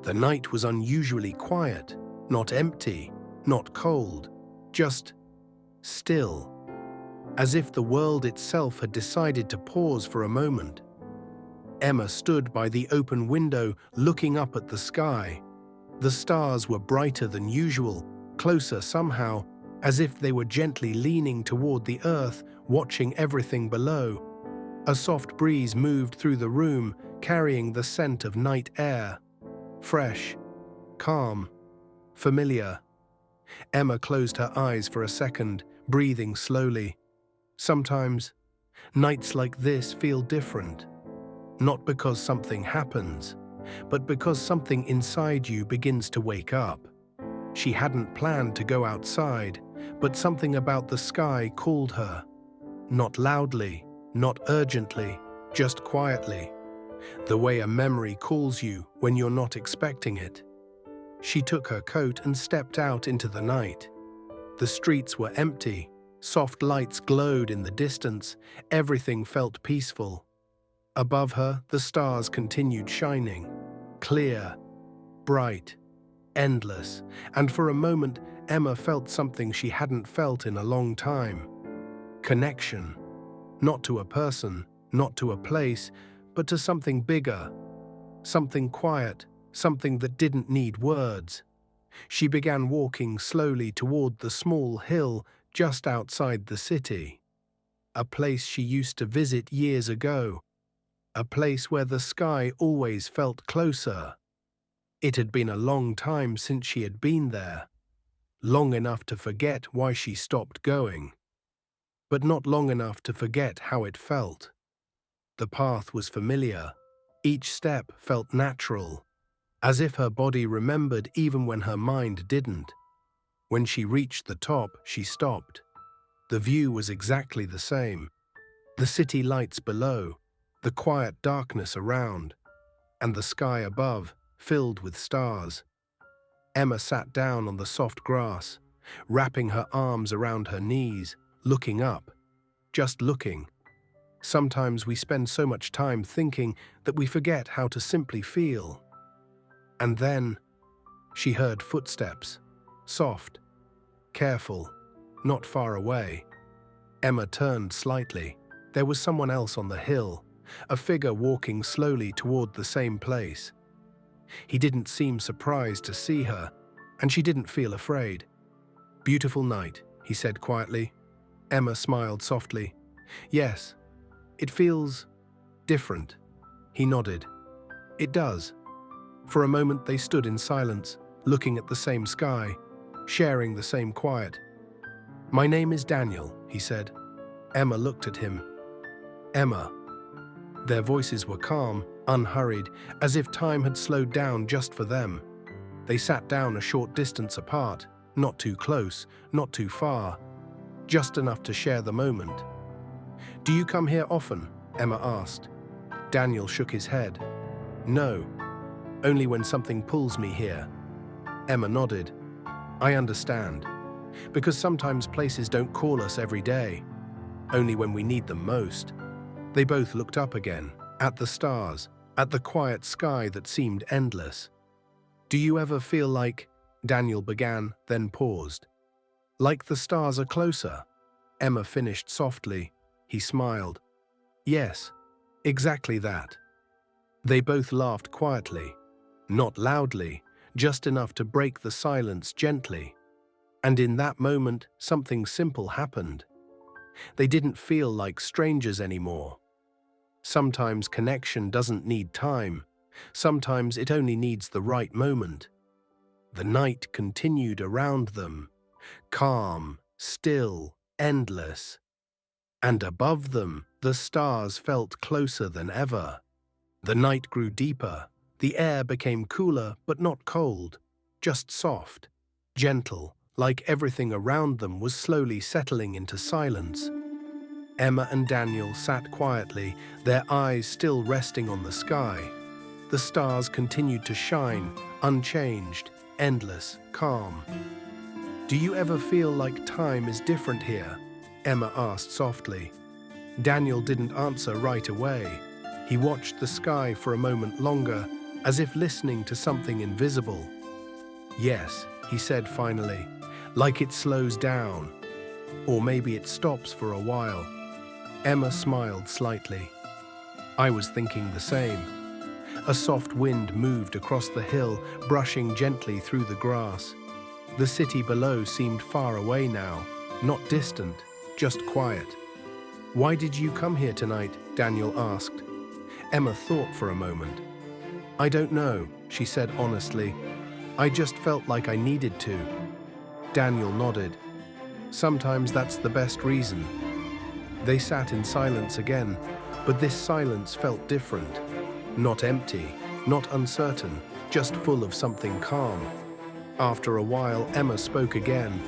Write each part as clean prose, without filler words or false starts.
The night was unusually quiet, not empty, not cold, just still, as if the world itself had decided to pause for a moment. Emma stood by the open window, looking up at the sky. The stars were brighter than usual, closer somehow, as if they were gently leaning toward the earth, watching everything below. A soft breeze moved through the room, carrying the scent of night air. Fresh, calm, familiar. Emma closed her eyes for a second, breathing slowly. Sometimes, nights like this feel different. Not because something happens, but because something inside you begins to wake up. She hadn't planned to go outside, but something about the sky called her. Not loudly, not urgently, just quietly. The way a memory calls you when you're not expecting it. She took her coat and stepped out into the night. The streets were empty, soft lights glowed in the distance, everything felt peaceful. Above her, the stars continued shining, clear, bright, endless, and for a moment, Emma felt something she hadn't felt in a long time. Connection. Not to a person, not to a place, but to something bigger, something quiet, something that didn't need words. She began walking slowly toward the small hill just outside the city, a place she used to visit years ago, a place where the sky always felt closer. It had been a long time since she had been there, long enough to forget why she stopped going, but not long enough to forget how it felt. The path was familiar. Each step felt natural, as if her body remembered even when her mind didn't. When she reached the top, she stopped. The view was exactly the same. The city lights below, the quiet darkness around, and the sky above, filled with stars. Emma sat down on the soft grass, wrapping her arms around her knees, looking up, just looking. Sometimes we spend so much time thinking that we forget how to simply feel. And then, she heard footsteps, soft, careful, not far away. Emma turned slightly. There was someone else on the hill, a figure walking slowly toward the same place. He didn't seem surprised to see her, and she didn't feel afraid. "Beautiful night," he said quietly. Emma smiled softly. "Yes, it feels different." He nodded. "It does." For a moment they stood in silence, looking at the same sky, sharing the same quiet. "My name is Daniel," he said. Emma looked at him. "Emma." Their voices were calm, unhurried, as if time had slowed down just for them. They sat down a short distance apart, not too close, not too far, just enough to share the moment. "Do you come here often?" Emma asked. Daniel shook his head. "No, only when something pulls me here." Emma nodded. "I understand. Because sometimes places don't call us every day, only when we need them most." They both looked up again, at the stars, at the quiet sky that seemed endless. "Do you ever feel like," Daniel began, then paused. "Like the stars are closer?" Emma finished softly. He smiled. "Yes, exactly that." They both laughed quietly, not loudly, just enough to break the silence gently. And in that moment, something simple happened. They didn't feel like strangers anymore. Sometimes connection doesn't need time. Sometimes it only needs the right moment. The night continued around them, calm, still, endless. And above them, the stars felt closer than ever. The night grew deeper. The air became cooler, but not cold, just soft, gentle, like everything around them was slowly settling into silence. Emma and Daniel sat quietly, their eyes still resting on the sky. The stars continued to shine, unchanged, endless, calm. "Do you ever feel like time is different here?" Emma asked softly. Daniel didn't answer right away. He watched the sky for a moment longer, as if listening to something invisible. "Yes," he said finally, "like it slows down. Or maybe it stops for a while." Emma smiled slightly. "I was thinking the same." A soft wind moved across the hill, brushing gently through the grass. The city below seemed far away now, not distant, just quiet. "Why did you come here tonight?" Daniel asked. Emma thought for a moment. "I don't know," she said honestly. "I just felt like I needed to." Daniel nodded. "Sometimes that's the best reason." They sat in silence again, but this silence felt different. Not empty, not uncertain, just full of something calm. After a while, Emma spoke again.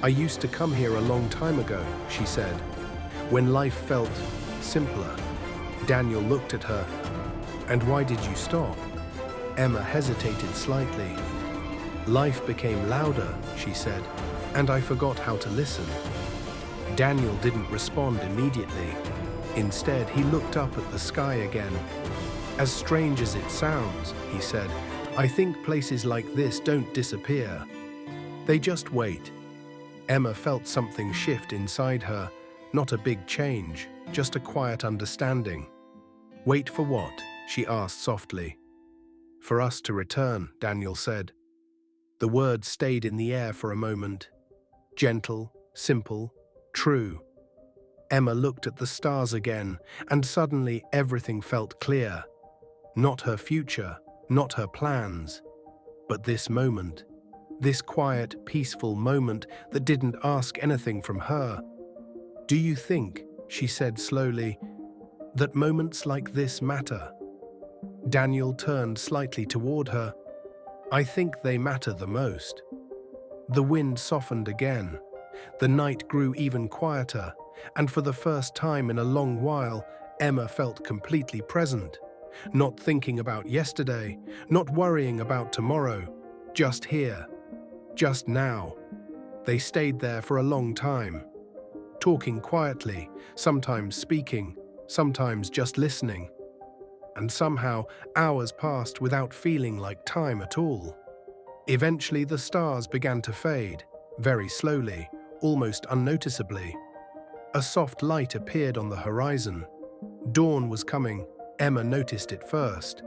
"I used to come here a long time ago," she said, "when life felt simpler." Daniel looked at her. "And why did you stop?" Emma hesitated slightly. "Life became louder," she said, "and I forgot how to listen." Daniel didn't respond immediately. Instead, he looked up at the sky again. "As strange as it sounds," he said, "I think places like this don't disappear. They just wait." Emma felt something shift inside her, not a big change, just a quiet understanding. "Wait for what?" she asked softly. "For us to return," Daniel said. The words stayed in the air for a moment. Gentle, simple, true. Emma looked at the stars again, and suddenly everything felt clear. Not her future, not her plans, but this moment. This quiet, peaceful moment that didn't ask anything from her. "Do you think," she said slowly, "that moments like this matter?" Daniel turned slightly toward her. "I think they matter the most." The wind softened again. The night grew even quieter, and for the first time in a long while, Emma felt completely present. Not thinking about yesterday, not worrying about tomorrow, just here, just now. They stayed there for a long time, talking quietly, sometimes speaking, sometimes just listening. And somehow, hours passed without feeling like time at all. Eventually, the stars began to fade, very slowly, almost unnoticeably. A soft light appeared on the horizon. Dawn was coming. Emma noticed it first.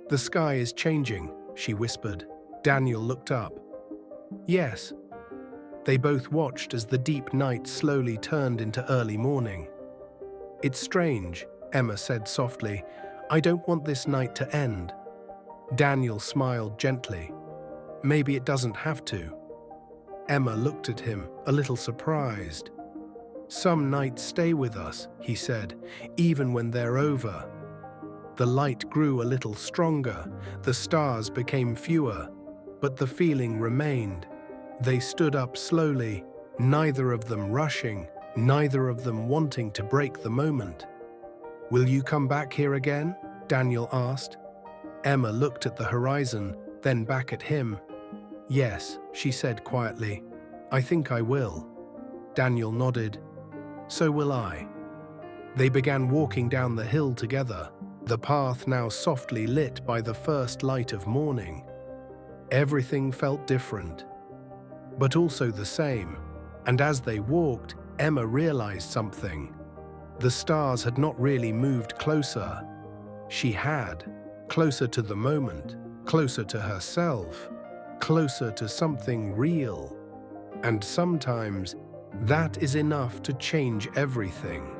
"The sky is changing," she whispered. Daniel looked up. "Yes." They both watched as the deep night slowly turned into early morning. "It's strange," Emma said softly. "I don't want this night to end." Daniel smiled gently. "Maybe it doesn't have to." Emma looked at him, a little surprised. "Some nights stay with us," he said, "even when they're over." The light grew a little stronger, the stars became fewer, but the feeling remained. They stood up slowly, neither of them rushing, neither of them wanting to break the moment. "Will you come back here again?" Daniel asked. Emma looked at the horizon, then back at him. "Yes," she said quietly. "I think I will." Daniel nodded. "So will I." They began walking down the hill together, the path now softly lit by the first light of morning. Everything felt different, but also the same, and as they walked, Emma realized something. The stars had not really moved closer. She had, closer to the moment, closer to herself, closer to something real. And sometimes that is enough to change everything.